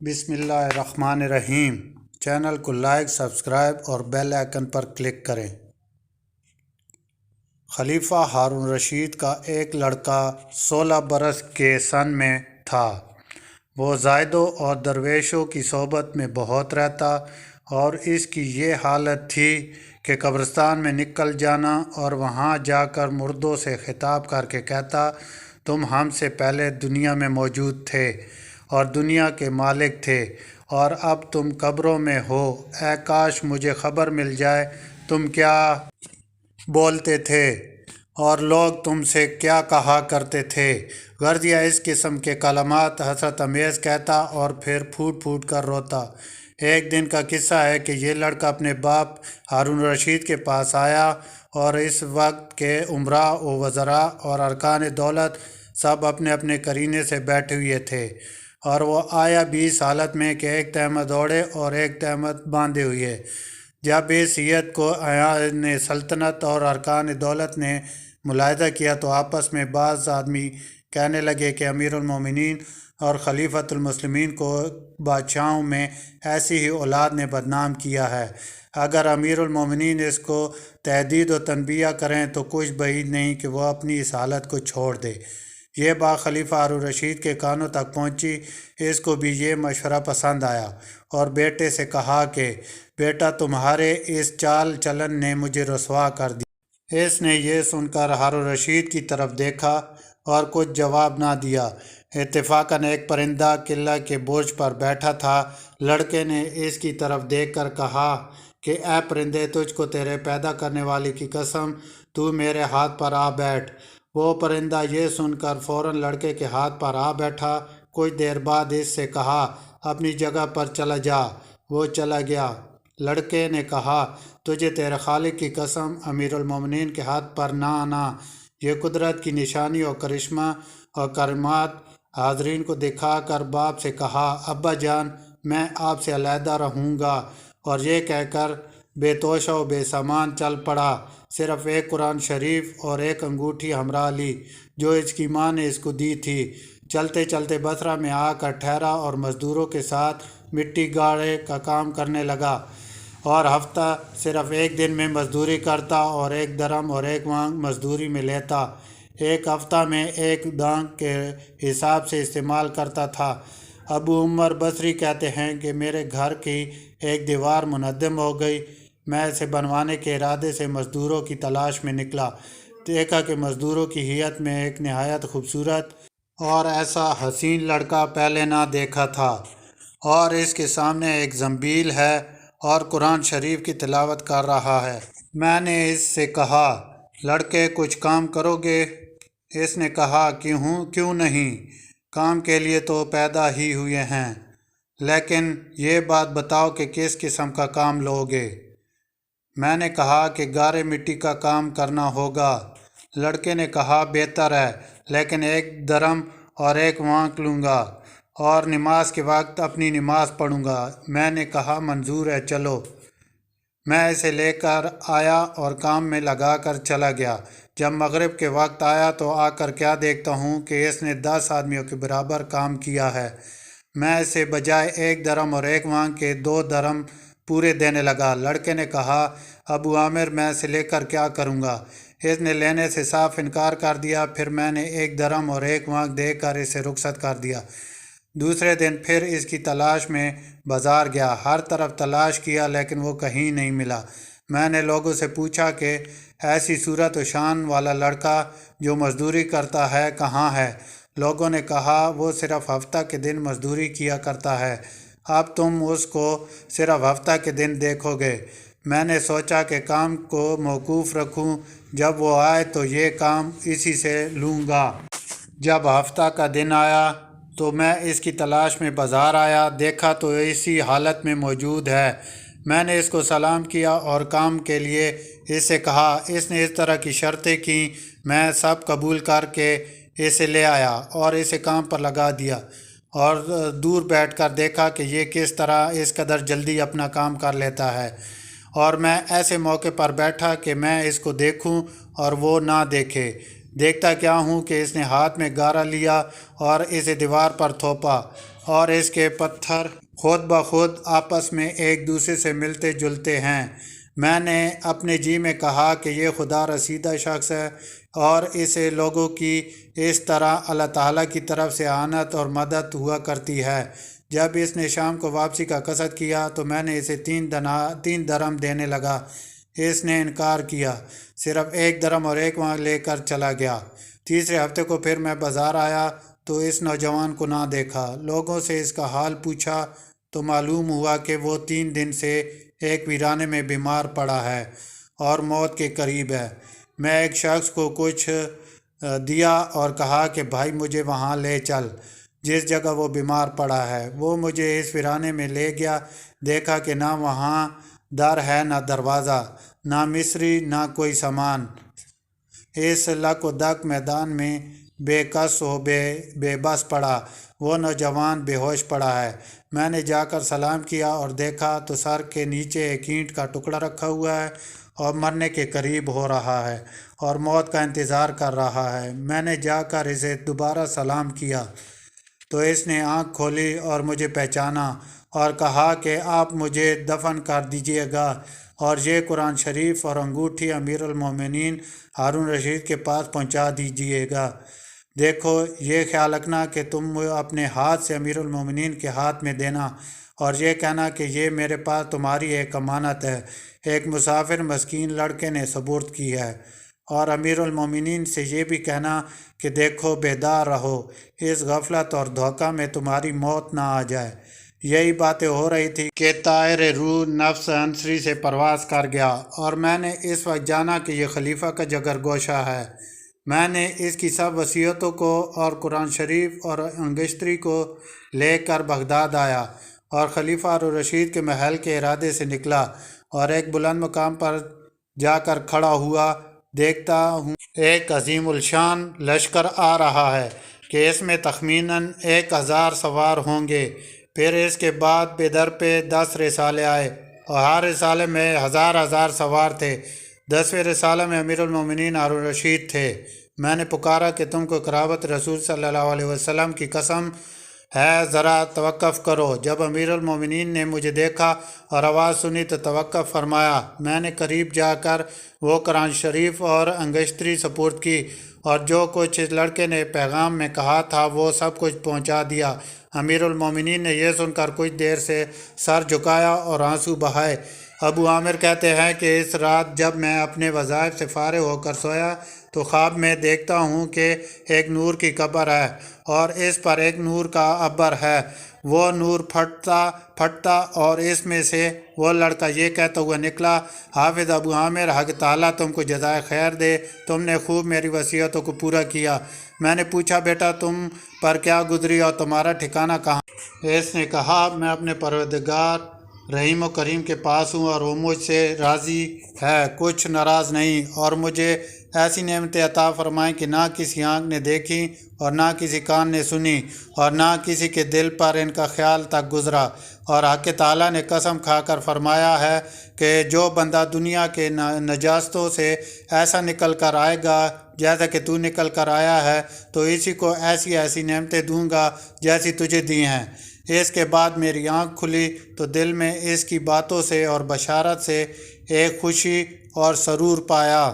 بسم اللہ الرحمن الرحیم۔ چینل کو لائک، سبسکرائب اور بیل آئکن پر کلک کریں۔ خلیفہ ہارون رشید کا ایک لڑکا 16 برس کے سن میں تھا۔ وہ زاہدوں اور درویشوں کی صحبت میں بہت رہتا اور اس کی یہ حالت تھی کہ قبرستان میں نکل جانا اور وہاں جا کر مردوں سے خطاب کر کے کہتا، تم ہم سے پہلے دنیا میں موجود تھے اور دنیا کے مالک تھے اور اب تم قبروں میں ہو، اے کاش مجھے خبر مل جائے تم کیا بولتے تھے اور لوگ تم سے کیا کہا کرتے تھے۔ غرضیہ اس قسم کے کلمات حسرت امیز کہتا اور پھر پھوٹ پھوٹ کر روتا۔ ایک دن کا قصہ ہے کہ یہ لڑکا اپنے باپ ہارون رشید کے پاس آیا اور اس وقت کے امراء و وزراء اور ارکان دولت سب اپنے اپنے قرینے سے بیٹھے ہوئے تھے، اور وہ آیا بھی اس حالت میں کہ ایک تہمت اوڑھے اور ایک تہمت باندھے ہوئے۔ جب اس حیت کو ایان سلطنت اور ارکان دولت نے ملاحظہ کیا تو آپس میں بعض آدمی کہنے لگے کہ امیر المومنین اور خلیفۃ المسلمین کو بادشاہوں میں ایسی ہی اولاد نے بدنام کیا ہے۔ اگر امیر المومنین اس کو تہدید و تنبیہ کریں تو کچھ بعید نہیں کہ وہ اپنی اس حالت کو چھوڑ دے۔ یہ بات خلیفہ ہارون رشید کے کانوں تک پہنچی۔ اس کو بھی یہ مشورہ پسند آیا اور بیٹے سے کہا کہ بیٹا، تمہارے اس چال چلن نے مجھے رسوا کر دیا۔ اس نے یہ سن کر ہارون رشید کی طرف دیکھا اور کچھ جواب نہ دیا۔ اتفاقاً ایک پرندہ قلعہ کے برج پر بیٹھا تھا۔ لڑکے نے اس کی طرف دیکھ کر کہا کہ اے پرندے، تجھ کو تیرے پیدا کرنے والے کی قسم، تو میرے ہاتھ پر آ بیٹھ۔ وہ پرندہ یہ سن کر فوراً لڑکے کے ہاتھ پر آ بیٹھا۔ کچھ دیر بعد اس سے کہا، اپنی جگہ پر چلا جا۔ وہ چلا گیا۔ لڑکے نے کہا، تجھے تیرے خالق کی قسم، امیر المومنین کے ہاتھ پر نہ آنا۔ یہ قدرت کی نشانی اور کرشمہ اور کرامات حاضرین کو دکھا کر باپ سے کہا، ابا جان، میں آپ سے علیحدہ رہوں گا، اور یہ کہہ کر بے توشہ و بے سامان چل پڑا۔ صرف ایک قرآن شریف اور ایک انگوٹھی ہمراہ لی جو اس کی ماں نے اس کو دی تھی۔ چلتے چلتے بصرہ میں آ کر ٹھہرا اور مزدوروں کے ساتھ مٹی گاڑے کا کام کرنے لگا، اور ہفتہ صرف ایک دن میں مزدوری کرتا اور 1 درہم اور 1 وانگ مزدوری میں لیتا۔ ایک ہفتہ میں 1 دانگ کے حساب سے استعمال کرتا تھا۔ ابو عمر بصری کہتے ہیں کہ میرے گھر کی ایک دیوار منہدم ہو گئی۔ میں اسے بنوانے کے ارادے سے مزدوروں کی تلاش میں نکلا۔ دیکھا کہ مزدوروں کی ہیئت میں ایک نہایت خوبصورت اور ایسا حسین لڑکا پہلے نہ دیکھا تھا، اور اس کے سامنے ایک زنبیل ہے اور قرآن شریف کی تلاوت کر رہا ہے۔ میں نے اس سے کہا، لڑکے، کچھ کام کرو گے؟ اس نے کہا، کیوں نہیں، کام کے لیے تو پیدا ہی ہوئے ہیں، لیکن یہ بات بتاؤ کہ کس قسم کا کام لوگے؟ میں نے کہا کہ گارے مٹی کا کام کرنا ہوگا۔ لڑکے نے کہا، بہتر ہے، لیکن 1 درہم اور 1 وانگ لوں گا، اور نماز کے وقت اپنی نماز پڑھوں گا۔ میں نے کہا، منظور ہے، چلو۔ میں اسے لے کر آیا اور کام میں لگا کر چلا گیا۔ جب مغرب کے وقت آیا تو آ کر کیا دیکھتا ہوں کہ اس نے 10 آدمیوں کے برابر کام کیا ہے۔ میں اسے بجائے 1 درہم اور 1 وانگ کے 2 درہم پورے دینے لگا۔ لڑکے نے کہا، ابو عامر، میں اسے لے کر کیا کروں گا؟ اس نے لینے سے صاف انکار کر دیا۔ پھر میں نے 1 درہم اور 1 وانگ دے کر اسے رخصت کر دیا۔ دوسرے دن پھر اس کی تلاش میں بازار گیا۔ ہر طرف تلاش کیا لیکن وہ کہیں نہیں ملا۔ میں نے لوگوں سے پوچھا کہ ایسی صورت و شان والا لڑکا جو مزدوری کرتا ہے کہاں ہے؟ لوگوں نے کہا، وہ صرف ہفتہ کے دن مزدوری کیا کرتا ہے۔ اب تم اس کو صرف ہفتہ کے دن دیکھو گے۔ میں نے سوچا کہ کام کو موقوف رکھوں، جب وہ آئے تو یہ کام اسی سے لوں گا۔ جب ہفتہ کا دن آیا تو میں اس کی تلاش میں بازار آیا، دیکھا تو اسی حالت میں موجود ہے۔ میں نے اس کو سلام کیا اور کام کے لیے اس سے کہا۔ اس نے اس طرح کی شرطیں کیں، میں سب قبول کر کے اسے لے آیا اور اسے کام پر لگا دیا، اور دور بیٹھ کر دیکھا کہ یہ کس طرح اس قدر جلدی اپنا کام کر لیتا ہے، اور میں ایسے موقع پر بیٹھا کہ میں اس کو دیکھوں اور وہ نہ دیکھے۔ دیکھتا کیا ہوں کہ اس نے ہاتھ میں گارا لیا اور اسے دیوار پر تھوپا اور اس کے پتھر خود بخود آپس میں ایک دوسرے سے ملتے جلتے ہیں۔ میں نے اپنے جی میں کہا کہ یہ خدا رسیدہ شخص ہے اور اسے لوگوں کی اس طرح اللہ تعالیٰ کی طرف سے اعانت اور مدد ہوا کرتی ہے۔ جب اس نے شام کو واپسی کا قصد کیا تو میں نے اسے 3 درہم دینے لگا۔ اس نے انکار کیا، صرف 1 درہم اور 1 وہاں لے کر چلا گیا۔ تیسرے ہفتے کو پھر میں بازار آیا تو اس نوجوان کو نہ دیکھا۔ لوگوں سے اس کا حال پوچھا تو معلوم ہوا کہ وہ 3 دن سے ایک ویرانے میں بیمار پڑا ہے اور موت کے قریب ہے۔ میں ایک شخص کو کچھ دیا اور کہا کہ بھائی مجھے وہاں لے چل جس جگہ وہ بیمار پڑا ہے۔ وہ مجھے اس ویرانے میں لے گیا، دیکھا کہ نہ وہاں در ہے نہ دروازہ، نہ مصری نہ کوئی سامان۔ اس لک و دک میدان میں بے کس و بے بس پڑا۔ وہ نوجوان بے ہوش پڑا ہے۔ میں نے جا کر سلام کیا اور دیکھا تو سر کے نیچے ایک اینٹ کا ٹکڑا رکھا ہوا ہے اور مرنے کے قریب ہو رہا ہے اور موت کا انتظار کر رہا ہے۔ میں نے جا کر اسے دوبارہ سلام کیا تو اس نے آنکھ کھولی اور مجھے پہچانا اور کہا کہ آپ مجھے دفن کر دیجیے گا اور یہ قرآن شریف اور انگوٹھی امیر المومنین ہارون رشید کے پاس پہنچا دیجیے گا۔ دیکھو، یہ خیال رکھنا کہ تم اپنے ہاتھ سے امیر المومنین کے ہاتھ میں دینا اور یہ کہنا کہ یہ میرے پاس تمہاری ایک امانت ہے، ایک مسافر مسکین لڑکے نے سپرد کی ہے۔ اور امیر المومنین سے یہ بھی کہنا کہ دیکھو بیدار رہو، اس غفلت اور دھوکہ میں تمہاری موت نہ آ جائے۔ یہی باتیں ہو رہی تھی کہ طائر روح نفس انصری سے پرواز کر گیا اور میں نے اس وقت جانا کہ یہ خلیفہ کا جگر گوشہ ہے۔ میں نے اس کی سب وصیتوں کو اور قرآن شریف اور انگشتری کو لے کر بغداد آیا اور خلیفہ ہارون رشید کے محل کے ارادے سے نکلا اور ایک بلند مقام پر جا کر کھڑا ہوا۔ دیکھتا ہوں ایک عظیم الشان لشکر آ رہا ہے کہ اس میں تخمیناً 1000 سوار ہوں گے۔ پھر اس کے بعد بے در پہ 10 رسالے آئے اور ہر رسالے میں 1000 سوار تھے۔ 10ویں رسالے میں امیر المومنین ہارون رشید تھے۔ میں نے پکارا کہ تم کو قرابت رسول صلی اللہ علیہ وسلم کی قسم ہے ذرا توقف کرو۔ جب امیر المومنین نے مجھے دیکھا اور آواز سنی تو توقف فرمایا۔ میں نے قریب جا کر وہ قرآن شریف اور انگشتری سپرد کی اور جو کچھ اس لڑکے نے پیغام میں کہا تھا وہ سب کچھ پہنچا دیا۔ امیر المومنین نے یہ سن کر کچھ دیر سے سر جھکایا اور آنسو بہائے۔ ابو عامر کہتے ہیں کہ اس رات جب میں اپنے وظائف سے فارغ ہو کر سویا تو خواب میں دیکھتا ہوں کہ ایک نور کی قبر ہے اور اس پر ایک نور کا ابر ہے۔ وہ نور پھٹتا اور اس میں سے وہ لڑکا یہ کہتا ہوا نکلا، حافظ ابو عامر، حق تعالیٰ تم کو جزائے خیر دے، تم نے خوب میری وصیتوں کو پورا کیا۔ میں نے پوچھا بیٹا تم پر کیا گزری اور تمہارا ٹھکانہ کہاں؟ اس نے کہا میں اپنے پروردگار رحیم و کریم کے پاس ہوں اور وہ مجھ سے راضی ہے، کچھ ناراض نہیں، اور مجھے ایسی نعمتیں عطا فرمائیں کہ نہ کسی آنکھ نے دیکھی اور نہ کسی کان نے سنی اور نہ کسی کے دل پر ان کا خیال تک گزرا۔ اور حق تعالیٰ نے قسم کھا کر فرمایا ہے کہ جو بندہ دنیا کے نجاستوں سے ایسا نکل کر آئے گا جیسا کہ تو نکل کر آیا ہے تو اسی کو ایسی ایسی نعمتیں دوں گا جیسی تجھے دی ہیں۔ اس کے بعد میری آنکھ کھلی تو دل میں اس کی باتوں سے اور بشارت سے ایک خوشی اور سرور پایا۔